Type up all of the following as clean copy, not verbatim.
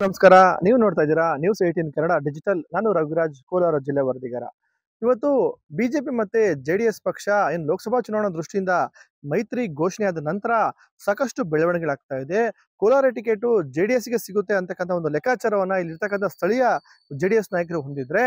ನಮಸ್ಕಾರ. ನೀವು ನೋಡ್ತಾ ಇದ್ದೀರಾ ನ್ಯೂಸ್ 18 ಕನ್ನಡ ಡಿಜಿಟಲ್. ನಾನು ರಘುರಾಜ್, ಕೋಲಾರ ಜಿಲ್ಲೆ ವರದಿಗಾರ. ಇವತ್ತು ಬಿಜೆಪಿ ಮತ್ತೆ ಜೆಡಿಎಸ್ ಪಕ್ಷ ಏನು ಲೋಕಸಭಾ ಚುನಾವಣಾ ದೃಷ್ಟಿಯಿಂದ ಮೈತ್ರಿ ಘೋಷಣೆ ಆದ ನಂತರ ಸಾಕಷ್ಟು ಬೆಳವಣಿಗೆಗಳಾಗ್ತಾ ಇದೆ. ಕೋಲಾರ ಟಿಕೆಟ್ ಜೆಡಿಎಸ್ಗೆ ಸಿಗುತ್ತೆ ಅಂತಕ್ಕಂಥ ಒಂದು ಲೆಕ್ಕಾಚಾರವನ್ನ ಇಲ್ಲಿರ್ತಕ್ಕಂಥ ಸ್ಥಳೀಯ ಜೆಡಿಎಸ್ ನಾಯಕರು ಹೊಂದಿದ್ರೆ,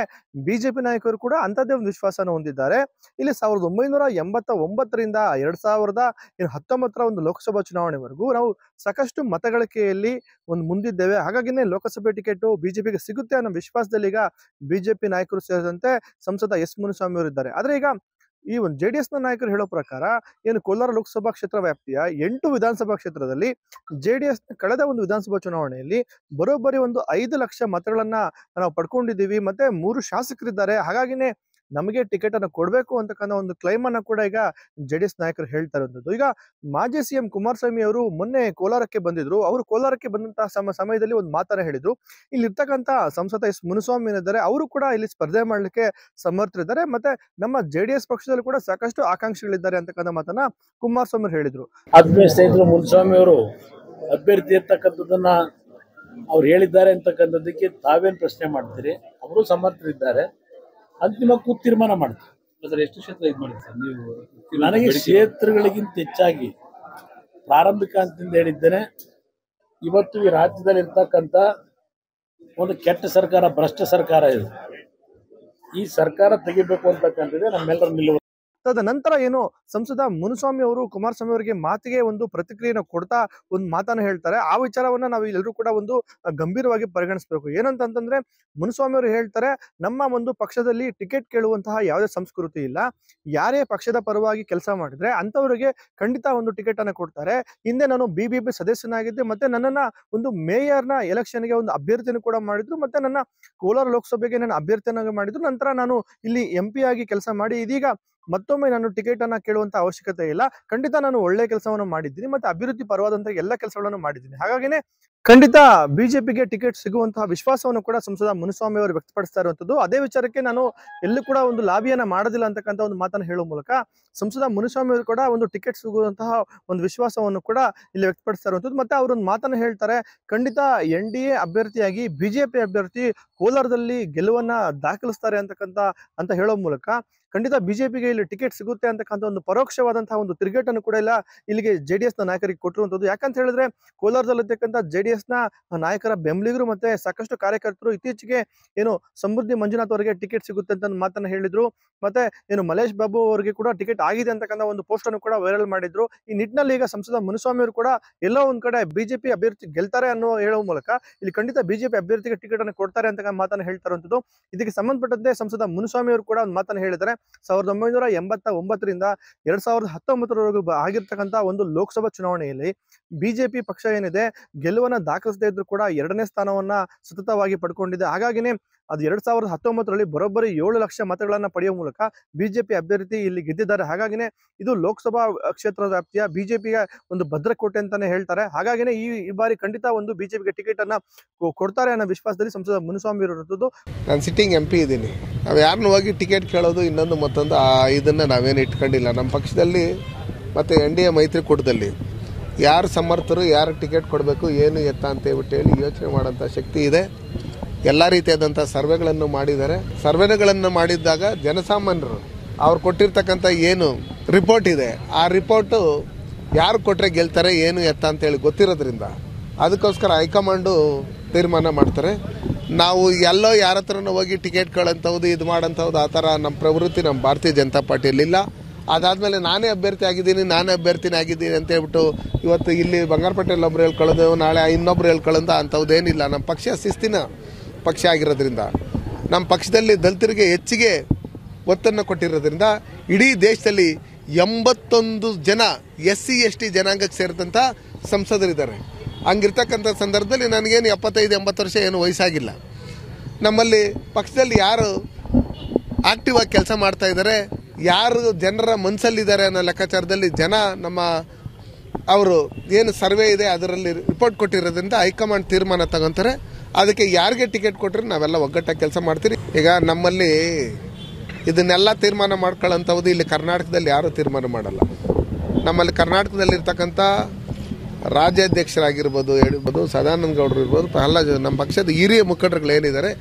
ಬಿಜೆಪಿ ನಾಯಕರು ಕೂಡ ಅಂತದೇ ಒಂದು ವಿಶ್ವಾಸನ ಹೊಂದಿದ್ದಾರೆ. ಇಲ್ಲಿ 1989ರಿಂದ 2019ರ ಒಂದು ಲೋಕಸಭಾ ಚುನಾವಣೆವರೆಗೂ ನಾವು ಸಾಕಷ್ಟು ಮತಗಳಿಕೆಯಲ್ಲಿ ಒಂದು ಮುಂದಿದ್ದೇವೆ. ಹಾಗಾಗಿನೇ ಲೋಕಸಭೆ ಟಿಕೆಟ್ ಬಿಜೆಪಿಗೆ ಸಿಗುತ್ತೆ ಅನ್ನೋ ವಿಶ್ವಾಸದಲ್ಲಿ ಈಗ ಬಿಜೆಪಿ ನಾಯಕರು ಸೇರಿದಂತೆ ಸಂಸದ ಎಸ್ ಮುನಿಸ್ವಾಮಿ ಅವರು ಇದ್ದಾರೆ. ಆದ್ರೆ ಈಗ ಈ ಒಂದು ಜೆಡಿಎಸ್ ನ ನಾಯಕರು ಹೇಳೋ ಪ್ರಕಾರ ಏನು ಕೋಲಾರ ಲೋಕಸಭಾ ಕ್ಷೇತ್ರ ವ್ಯಾಪ್ತಿಯ 8 ವಿಧಾನಸಭಾ ಕ್ಷೇತ್ರದಲ್ಲಿ ಜೆಡಿಎಸ್ ಕಳೆದ ಒಂದು ವಿಧಾನಸಭಾ ಚುನಾವಣೆಯಲ್ಲಿ ಬರೋಬ್ಬರಿ ಒಂದು 5 ಲಕ್ಷ ಮತಗಳನ್ನ ನಾವು ಪಡ್ಕೊಂಡಿದ್ದೀವಿ, ಮತ್ತೆ 3 ಶಾಸಕರಿದ್ದಾರೆ, ಹಾಗಾಗಿನೇ ನಮಗೆ ಟಿಕೆಟ್ ಅನ್ನು ಕೊಡಬೇಕು ಅಂತಕ್ಕಂಥ ಒಂದು ಕ್ಲೈಮ್ ಅನ್ನ ಕೂಡ ಈಗ ಜೆಡಿಎಸ್ ನಾಯಕರು ಹೇಳ್ತಾ ಇರೋದು. ಈಗ ಮಾಜಿ ಸಿಎಂ ಕುಮಾರಸ್ವಾಮಿ ಅವರು ಮೊನ್ನೆ ಕೋಲಾರಕ್ಕೆ ಬಂದಿದ್ರು. ಅವರು ಕೋಲಾರಕ್ಕೆ ಬಂದಂತಹ ಸಮಯದಲ್ಲಿ ಒಂದು ಮಾತನ್ನ ಹೇಳಿದ್ರು. ಇಲ್ಲಿ ಇರ್ತಕ್ಕಂಥ ಸಂಸದ ಎಸ್ ಮುನಿಸ್ವಾಮಿ ಏನಿದ್ದಾರೆ ಅವರು ಕೂಡ ಇಲ್ಲಿ ಸ್ಪರ್ಧೆ ಮಾಡ್ಲಿಕ್ಕೆ ಸಮರ್ಥರಿದ್ದಾರೆ, ಮತ್ತೆ ನಮ್ಮ ಜೆಡಿಎಸ್ ಪಕ್ಷದಲ್ಲಿ ಕೂಡ ಸಾಕಷ್ಟು ಆಕಾಂಕ್ಷಿಗಳಿದ್ದಾರೆ ಅಂತಕ್ಕಂಥ ಮಾತನ್ನ ಕುಮಾರಸ್ವಾಮಿ ಅವರು ಹೇಳಿದ್ರು. ಆತ್ಮೀಯ ಸ್ನೇಹಿತರು, ಮುನಿಸ್ವಾಮಿ ಅವರು ಅಭ್ಯರ್ಥಿ ಇರ್ತಕ್ಕಂಥದ್ದನ್ನ ಅವ್ರು ಹೇಳಿದ್ದಾರೆ ಅಂತಕ್ಕಂಥದ್ದಕ್ಕೆ ತಾವೇನು ಪ್ರಶ್ನೆ ಮಾಡ್ತೀರಿ? ಅವರು ಸಮರ್ಥರಿದ್ದಾರೆ, ಅಂತಿಮ ತೀರ್ಮಾನ ಮಾಡ್ತಾರೆ. ಎಷ್ಟು ಕ್ಷೇತ್ರ ಇದು ಮಾಡಿ ಸರ್ ನೀವು? ನನಗೆ ಕ್ಷೇತ್ರಗಳಿಗಿಂತ ಹೆಚ್ಚಾಗಿ ಪ್ರಾರಂಭಿಕ ಹಂತದಿಂದ ಹೇಳಿದ್ದೇನೆ, ಇವತ್ತು ಈ ರಾಜ್ಯದಲ್ಲಿ ಇರ್ತಕ್ಕಂಥ ಒಂದು ಕೆಟ್ಟ ಸರ್ಕಾರ, ಭ್ರಷ್ಟ ಸರ್ಕಾರ ಇದು. ಈ ಸರ್ಕಾರ ತೆಗಿಬೇಕು ಅಂತಕ್ಕಂಥದ್ದೇ ನಮ್ಮೆಲ್ಲರ ನಿಲುವು. ತದನಂತರ ಏನು ಸಂಸದ ಮುನಿಸ್ವಾಮಿ ಅವರು ಕುಮಾರಸ್ವಾಮಿ ಅವರಿಗೆ ಮಾತಿಗೆ ಒಂದು ಪ್ರತಿಕ್ರಿಯೆಯನ್ನು ಕೊಡ್ತಾ ಒಂದು ಮಾತನ್ನ ಹೇಳ್ತಾರೆ. ಆ ವಿಚಾರವನ್ನ ನಾವು ಎಲ್ಲರೂ ಕೂಡ ಒಂದು ಗಂಭೀರವಾಗಿ ಪರಿಗಣಿಸಬೇಕು. ಏನಂತಂದ್ರೆ ಮುನಿಸ್ವಾಮಿ ಅವರು ಹೇಳ್ತಾರೆ, ನಮ್ಮ ಒಂದು ಪಕ್ಷದಲ್ಲಿ ಟಿಕೆಟ್ ಕೇಳುವಂತಹ ಯಾವುದೇ ಸಂಸ್ಕೃತಿ ಇಲ್ಲ. ಯಾರೇ ಪಕ್ಷದ ಪರವಾಗಿ ಕೆಲಸ ಮಾಡಿದ್ರೆ ಅಂತವರಿಗೆ ಖಂಡಿತ ಒಂದು ಟಿಕೆಟ್ ಅನ್ನ ಕೊಡ್ತಾರೆ. ಹಿಂದೆ ನಾನು ಬಿಬಿಎಂಪಿ ಸದಸ್ಯನಾಗಿದ್ದೆ, ಮತ್ತೆ ನನ್ನನ್ನ ಒಂದು ಮೇಯರ್ನ ಎಲೆಕ್ಷನ್ಗೆ ಒಂದು ಅಭ್ಯರ್ಥಿಯನ್ನು ಕೂಡ ಮಾಡಿದ್ರು, ಮತ್ತೆ ನನ್ನ ಕೋಲಾರ ಲೋಕಸಭೆಗೆ ನನ್ನ ಅಭ್ಯರ್ಥಿಯನ್ನಾಗಿ ಮಾಡಿದ್ರು. ನಂತರ ನಾನು ಇಲ್ಲಿ MP ಆಗಿ ಕೆಲಸ ಮಾಡಿ ಇದೀಗ ಮತ್ತೊಮ್ಮೆ ನಾನು ಟಿಕೆಟ್ ಅನ್ನ ಕೇಳುವಂತ ಅವಶ್ಯಕತೆ ಇಲ್ಲ. ಖಂಡಿತ ನಾನು ಒಳ್ಳೆ ಕೆಲಸವನ್ನು ಮಾಡಿದ್ದೀನಿ, ಮತ್ತೆ ಅಭಿವೃದ್ಧಿ ಪರವಾದಂತಹ ಎಲ್ಲ ಕೆಲಸಗಳನ್ನು ಮಾಡಿದ್ದೀನಿ. ಹಾಗಾಗಿನೇ ಖಂಡಿತ ಬಿಜೆಪಿಗೆ ಟಿಕೆಟ್ ಸಿಗುವಂತಹ ವಿಶ್ವಾಸವನ್ನು ಕೂಡ ಸಂಸದ ಮುನಿಸ್ವಾಮಿ ಅವರು ವ್ಯಕ್ತಪಡಿಸ್ತಾ ಇರುವಂತದ್ದು. ಅದೇ ವಿಚಾರಕ್ಕೆ ನಾನು ಎಲ್ಲೂ ಕೂಡ ಒಂದು ಲಾಬಿಯನ್ನ ಮಾಡೋದಿಲ್ಲ ಅಂತಕ್ಕಂಥ ಒಂದು ಮಾತನ್ನು ಹೇಳುವ ಮೂಲಕ ಸಂಸದ ಮುನಿಸ್ವಾಮಿ ಅವರು ಕೂಡ ಒಂದು ಟಿಕೆಟ್ ಸಿಗುವಂತಹ ಒಂದು ವಿಶ್ವಾಸವನ್ನು ಕೂಡ ಇಲ್ಲಿ ವ್ಯಕ್ತಪಡಿಸ್ತಾ ಇರುವಂತದ್ದು. ಮತ್ತೆ ಅವರೊಂದು ಮಾತನ್ನು ಹೇಳ್ತಾರೆ, ಖಂಡಿತ NDA ಅಭ್ಯರ್ಥಿಯಾಗಿ ಬಿಜೆಪಿ ಅಭ್ಯರ್ಥಿ ಕೋಲಾರದಲ್ಲಿ ಗೆಲುವನ್ನ ದಾಖಲಿಸ್ತಾರೆ ಅಂತ ಹೇಳೋ ಮೂಲಕ ಖಂಡಿತ ಬಿಜೆಪಿಗೆ ಇಲ್ಲಿ ಟಿಕೆಟ್ ಸಿಗುತ್ತೆ ಅಂತಕ್ಕಂಥ ಒಂದು ಪರೋಕ್ಷವಾದಂತಹ ಒಂದು ತಿರುಗೇಟನ್ನು ಕೂಡ ಇಲ್ಲ ಇಲ್ಲಿಗೆ ಜೆಡಿಎಸ್ ನ ನಾಯಕರಿಗೆ ಕೊಟ್ಟಿರುವಂತದ್ದು. ಯಾಕಂತ ಹೇಳಿದ್ರೆ ಕೋಲಾರದಲ್ಲಿರ್ತಕ್ಕಂಥ ಜೆಡಿಎಸ್ ನ ನಾಯಕರ ಬೆಂಬಲಿಗರು ಮತ್ತೆ ಸಾಕಷ್ಟು ಕಾರ್ಯಕರ್ತರು ಇತ್ತೀಚೆಗೆ ಏನು ಸಮೃದ್ಧಿ ಮಂಜುನಾಥ್ ಅವರಿಗೆ ಟಿಕೆಟ್ ಸಿಗುತ್ತೆ ಅಂತ ಮಾತನ್ನ ಹೇಳಿದ್ರು. ಮತ್ತೆ ಏನು ಮಲೇಶ್ ಬಾಬು ಅವರಿಗೆ ಕೂಡ ಟಿಕೆಟ್ ಆಗಿದೆ ಅಂತಕ್ಕಂಥ ಒಂದು ಪೋಸ್ಟ್ ಅನ್ನು ಕೂಡ ವೈರಲ್ ಮಾಡಿದ್ರು. ಈ ನಿಟ್ಟಿನಲ್ಲಿ ಈಗ ಸಂಸದ ಮುನಿಸ್ವಾಮಿ ಅವರು ಕೂಡ ಎಲ್ಲೋ ಒಂದ್ ಕಡೆ ಬಿಜೆಪಿ ಅಭ್ಯರ್ಥಿ ಗೆಲ್ತಾರೆ ಅನ್ನೋ ಹೇಳುವ ಮೂಲಕ ಇಲ್ಲಿ ಖಂಡಿತ ಬಿಜೆಪಿ ಅಭ್ಯರ್ಥಿಗೆ ಟಿಕೆಟ್ ಅನ್ನು ಕೊಡ್ತಾರೆ ಅಂತ ಮಾತನ್ನ ಹೇಳ್ತಾ ಇರುವಂತದ್ದು. ಇದಕ್ಕೆ ಸಂಬಂಧಪಟ್ಟಂತೆ ಸಂಸದ ಮುನಿಸ್ವಾಮಿ ಅವರು ಕೂಡ ಒಂದು ಮಾತನ್ನ ಹೇಳಿದ್ದಾರೆ. 1989ರಿಂದ 2019ರವರೆಗೂ ಆಗಿರ್ತಕ್ಕಂಥ ಒಂದು ಲೋಕಸಭಾ ಚುನಾವಣೆಯಲ್ಲಿ ಬಿಜೆಪಿ ಪಕ್ಷ ಏನಿದೆ ಗೆಲುವನ್ನ ದಾಖಲಿಸದೇ ಇದ್ರು ಕೂಡ 2ನೇ ಸ್ಥಾನವನ್ನ ಸತತವಾಗಿ ಪಡ್ಕೊಂಡಿದೆ. ಹಾಗಾಗಿನೇ ಅದು 2019ರಲ್ಲಿ ಬರೋಬ್ಬರಿ 7 ಲಕ್ಷ ಮತಗಳನ್ನ ಪಡೆಯುವ ಮೂಲಕ ಬಿಜೆಪಿ ಅಭ್ಯರ್ಥಿ ಇಲ್ಲಿ ಗೆದ್ದಿದ್ದಾರೆ. ಹಾಗಾಗಿನೇ ಇದು ಲೋಕಸಭಾ ಕ್ಷೇತ್ರ ವ್ಯಾಪ್ತಿಯ ಬಿಜೆಪಿಯ ಒಂದು ಭದ್ರಕೋಟೆ ಅಂತಾನೆ ಹೇಳ್ತಾರೆ. ಹಾಗಾಗಿನೇ ಈ ಬಾರಿ ಖಂಡಿತ ಒಂದು ಬಿಜೆಪಿಗೆ ಟಿಕೆಟ್ ಅನ್ನ ಕೊಡ್ತಾರೆ ಅನ್ನೋ ವಿಶ್ವಾಸದಲ್ಲಿ ಸಂಸದ ಮುನಿಸ್ವಾಮಿ ಇರುವುದು. ನಾನು ಸಿಟ್ಟಿಂಗ್ MP ಇದ್ದೀನಿ. ನಾವು ಯಾರನ್ನ ಹೋಗಿ ಟಿಕೆಟ್ ಕೇಳೋದು ಇನ್ನೊಂದು ಮತ್ತೊಂದು ಇದನ್ನ ನಾವೇನು ಇಟ್ಕೊಂಡಿಲ್ಲ. ನಮ್ಮ ಪಕ್ಷದಲ್ಲಿ ಮತ್ತೆ NDA ಮೈತ್ರಿಕೂಟದಲ್ಲಿ ಯಾರು ಸಮರ್ಥರು, ಯಾರು ಟಿಕೆಟ್ ಕೊಡಬೇಕು, ಏನು ಎತ್ತ ಅಂತ ಹೇಳ್ಬಿಟ್ಟು ಹೇಳಿ ಯೋಚನೆ ಮಾಡೋಂಥ ಶಕ್ತಿ ಇದೆ. ಎಲ್ಲ ರೀತಿಯಾದಂಥ ಸರ್ವೆಗಳನ್ನು ಮಾಡಿದ್ದಾರೆ. ಸರ್ವೆಗಳನ್ನು ಮಾಡಿದ್ದಾಗ ಜನಸಾಮಾನ್ಯರು ಅವ್ರು ಕೊಟ್ಟಿರ್ತಕ್ಕಂಥ ಏನು ರಿಪೋರ್ಟ್ ಇದೆ, ಆ ರಿಪೋರ್ಟು ಯಾರು ಕೊಟ್ಟರೆ ಗೆಲ್ತಾರೆ, ಏನು ಎತ್ತ ಅಂತೇಳಿ ಗೊತ್ತಿರೋದ್ರಿಂದ ಅದಕ್ಕೋಸ್ಕರ ಹೈಕಮಾಂಡು ತೀರ್ಮಾನ ಮಾಡ್ತಾರೆ. ನಾವು ಎಲ್ಲೋ ಯಾರ ಹತ್ರನೂ ಹೋಗಿ ಟಿಕೆಟ್ ಕೇಳೋಂಥದ್ದು ಇದು ಮಾಡೋಂಥದ್ದು ಆ ಥರ ನಮ್ಮ ಪ್ರವೃತ್ತಿ ನಮ್ಮ ಭಾರತೀಯ ಜನತಾ ಪಾರ್ಟಿಯಲ್ಲಿಲ್ಲ. ಅದಾದಮೇಲೆ ನಾನೇ ಅಭ್ಯರ್ಥಿ ಆಗಿದ್ದೀನಿ, ನಾನೇ ಅಭ್ಯರ್ಥಿನೇ ಆಗಿದ್ದೀನಿ ಅಂತ ಹೇಳ್ಬಿಟ್ಟು ಇವತ್ತು ಇಲ್ಲಿ ಬಂಗಾರಪೇಟೆಯಲ್ಲಿ ಒಬ್ರು ಹೇಳ್ಕೊಳ್ಳೋದು, ನಾಳೆ ಇನ್ನೊಬ್ರು ಹೇಳ್ಕೊಳ್ಳೋದು ಅಂಥದ್ದೇನಿಲ್ಲ. ನಮ್ಮ ಪಕ್ಷ ಶಿಸ್ತಿನ ಪಕ್ಷ ಆಗಿರೋದ್ರಿಂದ, ನಮ್ಮ ಪಕ್ಷದಲ್ಲಿ ದಲಿತರಿಗೆ ಹೆಚ್ಚಿಗೆ ಒತ್ತನ್ನು ಕೊಟ್ಟಿರೋದ್ರಿಂದ ಇಡೀ ದೇಶದಲ್ಲಿ 81 ಜನ SC ST ಜನಾಂಗಕ್ಕೆ ಸೇರಿದಂಥ ಸಂಸದರಿದ್ದಾರೆ. ಹಂಗಿರ್ತಕ್ಕಂಥ ಸಂದರ್ಭದಲ್ಲಿ ನನಗೇನು 75-80 ವರ್ಷ ಏನು ವಯಸ್ಸಾಗಿಲ್ಲ. ನಮ್ಮಲ್ಲಿ ಪಕ್ಷದಲ್ಲಿ ಯಾರು ಆಕ್ಟಿವ್ ಆಗಿ ಕೆಲಸ ಮಾಡ್ತಾ ಇದ್ದಾರೆ, ಯಾರು ಜನರ ಮನಸ್ಸಲ್ಲಿದ್ದಾರೆ ಅನ್ನೋ ಲೆಕ್ಕಾಚಾರದಲ್ಲಿ ಜನ ನಮ್ಮ ಅವರು ಏನು ಸರ್ವೆ ಇದೆ ಅದರಲ್ಲಿ ರಿಪೋರ್ಟ್ ಕೊಟ್ಟಿರೋದ್ರಿಂದ ಹೈಕಮಾಂಡ್ ತೀರ್ಮಾನ ತಗೊಂತಾರೆ. ಅದಕ್ಕೆ ಯಾರಿಗೆ ಟಿಕೆಟ್ ಕೊಟ್ಟರೆ ನಾವೆಲ್ಲ ಒಗ್ಗಟ್ಟಾಗಿ ಕೆಲಸ ಮಾಡ್ತೀರಿ. ಈಗ ನಮ್ಮಲ್ಲಿ ಇದನ್ನೆಲ್ಲ ತೀರ್ಮಾನ ಮಾಡ್ಕೊಳ್ಳೋಂಥದ್ದು ಇಲ್ಲಿ ಕರ್ನಾಟಕದಲ್ಲಿ ಯಾರೂ ತೀರ್ಮಾನ ಮಾಡಲ್ಲ. ನಮ್ಮಲ್ಲಿ ಕರ್ನಾಟಕದಲ್ಲಿರ್ತಕ್ಕಂಥ ರಾಜ್ಯಾಧ್ಯಕ್ಷರಾಗಿರ್ಬೋದು ಸದಾನಂದ ಗೌಡರು ಇರ್ಬೋದು, ನಮ್ಮ ಪಕ್ಷದ ಹಿರಿಯ ಮುಖಂಡರುಗಳು ಏನಿದ್ದಾರೆ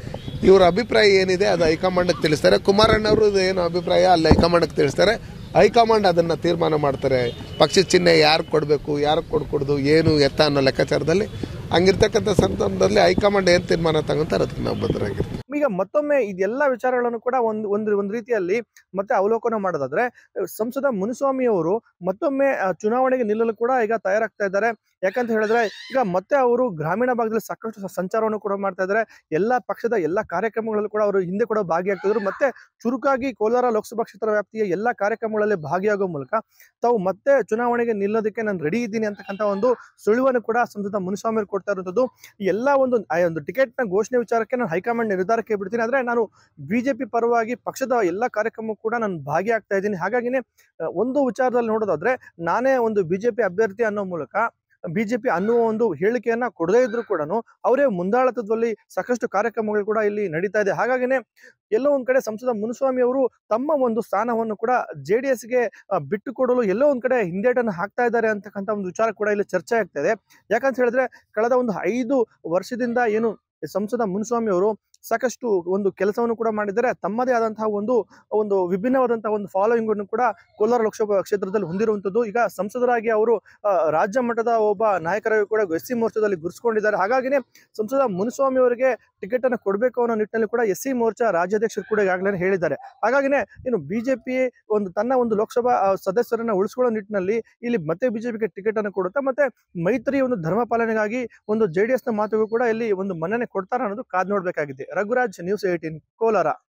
ಇವರ ಅಭಿಪ್ರಾಯ ಏನಿದೆ ಅದು ಹೈಕಮಾಂಡ್ಗೆ ತಿಳಿಸ್ತಾರೆ. ಕುಮಾರಣ್ಣವರು ಏನು ಅಭಿಪ್ರಾಯ ಅಲ್ಲಿ ಹೈಕಮಾಂಡ್ಗೆ ತಿಳಿಸ್ತಾರೆ. ಹೈಕಮಾಂಡ್ ಅದನ್ನು ತೀರ್ಮಾನ ಮಾಡ್ತಾರೆ. ಪಕ್ಷದ ಚಿಹ್ನೆ ಯಾರು ಕೊಡಬೇಕು, ಯಾರು ಕೊಡ್ಕೊಡ್ದು, ಏನು ಎತ್ತ ಅನ್ನೋ ಲೆಕ್ಕಾಚಾರದಲ್ಲಿ ಹಂಗಿರ್ತಕ್ಕಂಥ ಸಂದರ್ಭದಲ್ಲಿ ಹೈಕಮಾಂಡ್ ಏನು ತೀರ್ಮಾನ ತಗೊಂತಾರೆ ಅದಕ್ಕೆ ನಾವು ಬದ್ಧರಾಗಿರ್ತೀವಿ. ಈಗ ಮತ್ತೊಮ್ಮೆ ಇದೆಲ್ಲ ವಿಚಾರಗಳನ್ನು ಕೂಡ ಒಂದು ರೀತಿಯಲ್ಲಿ ಮತ್ತೆ ಅವಲೋಕನ ಮಾಡೋದಾದ್ರೆ, ಸಂಸದ ಮುನಿಸ್ವಾಮಿ ಅವರು ಮತ್ತೊಮ್ಮೆ ಚುನಾವಣೆಗೆ ನಿಲ್ಲಲು ಕೂಡ ಈಗ ತಯಾರಾಗ್ತಾ ಇದ್ದಾರೆ. ಯಾಕಂತ ಹೇಳಿದ್ರೆ ಈಗ ಮತ್ತೆ ಅವರು ಗ್ರಾಮೀಣ ಭಾಗದಲ್ಲಿ ಸಾಕಷ್ಟು ಸಂಚಾರವನ್ನು ಕೂಡ ಮಾಡ್ತಾ ಇದ್ದಾರೆ. ಎಲ್ಲಾ ಪಕ್ಷದ ಎಲ್ಲಾ ಕಾರ್ಯಕ್ರಮಗಳಲ್ಲೂ ಕೂಡ ಅವರು ಹಿಂದೆ ಕೂಡ ಭಾಗಿಯಾಗ್ತಿದ್ರು. ಮತ್ತೆ ಚುರುಕಾಗಿ ಕೋಲಾರ ಲೋಕಸಭಾ ಕ್ಷೇತ್ರ ವ್ಯಾಪ್ತಿಯ ಎಲ್ಲಾ ಕಾರ್ಯಕ್ರಮಗಳಲ್ಲಿ ಭಾಗಿಯಾಗುವ ಮೂಲಕ ತಾವು ಮತ್ತೆ ಚುನಾವಣೆಗೆ ನಿಲ್ಲೋದಕ್ಕೆ ನಾನು ರೆಡಿ ಇದ್ದೀನಿ ಅಂತಕ್ಕಂಥ ಒಂದು ಸುಳಿವನ್ನು ಕೂಡ ಸಂಸದ ಮುನಿಸ್ವಾಮಿ ಅವರು ಕೊಡ್ತಾ ಇರುವಂತದ್ದು. ಈ ಎಲ್ಲಾ ಒಂದು ಟಿಕೆಟ್ ನ ಘೋಷಣೆ ವಿಚಾರಕ್ಕೆ ನಾನು ಹೈಕಮಾಂಡ್ ನಿರ್ಧಾರಕ್ಕೆ ಬಿಡ್ತೀನಿ, ಆದ್ರೆ ನಾನು ಬಿಜೆಪಿ ಪರವಾಗಿ ಪಕ್ಷದ ಎಲ್ಲಾ ಕಾರ್ಯಕ್ರಮಕ್ಕೂ ಕೂಡ ನಾನು ಭಾಗಿಯಾಗ್ತಾ ಇದ್ದೀನಿ. ಹಾಗಾಗಿನೇ ಒಂದು ವಿಚಾರದಲ್ಲಿ ನೋಡೋದಾದ್ರೆ, ನಾನೇ ಒಂದು ಬಿಜೆಪಿ ಅಭ್ಯರ್ಥಿ ಅನ್ನೋ ಮೂಲಕ ಬಿಜೆಪಿ ಅನ್ನುವ ಒಂದು ಹೇಳಿಕೆಯನ್ನ ಕೊಡದೇ ಇದ್ರು ಕೂಡ ಅವರೇ ಮುಂದಾಳತ್ವದಲ್ಲಿ ಸಾಕಷ್ಟು ಕಾರ್ಯಕ್ರಮಗಳು ಕೂಡ ಇಲ್ಲಿ ನಡೀತಾ ಇದೆ. ಹಾಗಾಗಿನೇ ಎಲ್ಲೋ ಒಂದ್ ಕಡೆ ಸಂಸದ ಮುನಿಸ್ವಾಮಿ ಅವರು ತಮ್ಮ ಒಂದು ಸ್ಥಾನವನ್ನು ಕೂಡ JDS-ಗೆ ಬಿಟ್ಟು ಕೊಡಲು ಎಲ್ಲೋ ಒಂದ್ ಕಡೆ ಹಿಂದೇಟನ್ನು ಹಾಕ್ತಾ ಇದ್ದಾರೆ ಅಂತಕ್ಕಂಥ ಒಂದು ವಿಚಾರ ಕೂಡ ಇಲ್ಲಿ ಚರ್ಚೆ ಆಗ್ತಾ ಇದೆ. ಯಾಕಂತ ಹೇಳಿದ್ರೆ ಕಳೆದ ಒಂದು 5 ವರ್ಷದಿಂದ ಏನು ಸಂಸದ ಮುನಿಸ್ವಾಮಿ ಅವರು ಸಾಕಷ್ಟು ಒಂದು ಕೆಲಸವನ್ನು ಕೂಡ ಮಾಡಿದ್ದಾರೆ. ತಮ್ಮದೇ ಆದಂತಹ ಒಂದು ವಿಭಿನ್ನವಾದಂತಹ ಒಂದು ಫಾಲೋಯಿಂಗ್ ಅನ್ನು ಕೂಡ ಕೋಲಾರ ಲೋಕಸಭಾ ಕ್ಷೇತ್ರದಲ್ಲಿ ಹೊಂದಿರುವಂತದ್ದು. ಈಗ ಸಂಸದರಾಗಿ ಅವರು ರಾಜ್ಯ ಮಟ್ಟದ ಒಬ್ಬ ನಾಯಕರಾಗಿ ಕೂಡ SC ಮೋರ್ಚಾದಲ್ಲಿ ಗುರುಸ್ಕೊಂಡಿದ್ದಾರೆ. ಹಾಗಾಗಿನೇ ಸಂಸದ ಮುನಿಸ್ವಾಮಿ ಅವರಿಗೆ ಟಿಕೆಟ್ ಅನ್ನು ಕೊಡಬೇಕು ಅನ್ನೋ ನಿಟ್ಟಿನಲ್ಲಿ ಕೂಡ SC ಮೋರ್ಚಾ ರಾಜ್ಯಾಧ್ಯಕ್ಷರು ಕೂಡ ಈಗಾಗಲೇ ಹೇಳಿದ್ದಾರೆ. ಹಾಗಾಗಿನೇ ಇನ್ನು ಬಿಜೆಪಿ ತನ್ನ ಒಂದು ಲೋಕಸಭಾ ಸದಸ್ಯರನ್ನ ಉಳಿಸ್ಕೊಳ್ಳೋ ನಿಟ್ಟಿನಲ್ಲಿ ಇಲ್ಲಿ ಮತ್ತೆ ಬಿಜೆಪಿಗೆ ಟಿಕೆಟ್ ಅನ್ನು ಕೊಡುತ್ತೆ. ಮತ್ತೆ ಮೈತ್ರಿ ಒಂದು ಧರ್ಮ ಪಾಲನೆಗಾಗಿ ಒಂದು JDS ನ ಮಾತುಗಳು ಕೂಡ ಇಲ್ಲಿ ಒಂದು ಮನ್ನಣೆ ಕೊಡ್ತಾರ ಅನ್ನೋದು ಕಾದ್ ನೋಡ್ಬೇಕಾಗಿದೆ. ರಘುರಾಜ್, ನ್ಯೂಸ್ 18 ಕೋಲಾರ.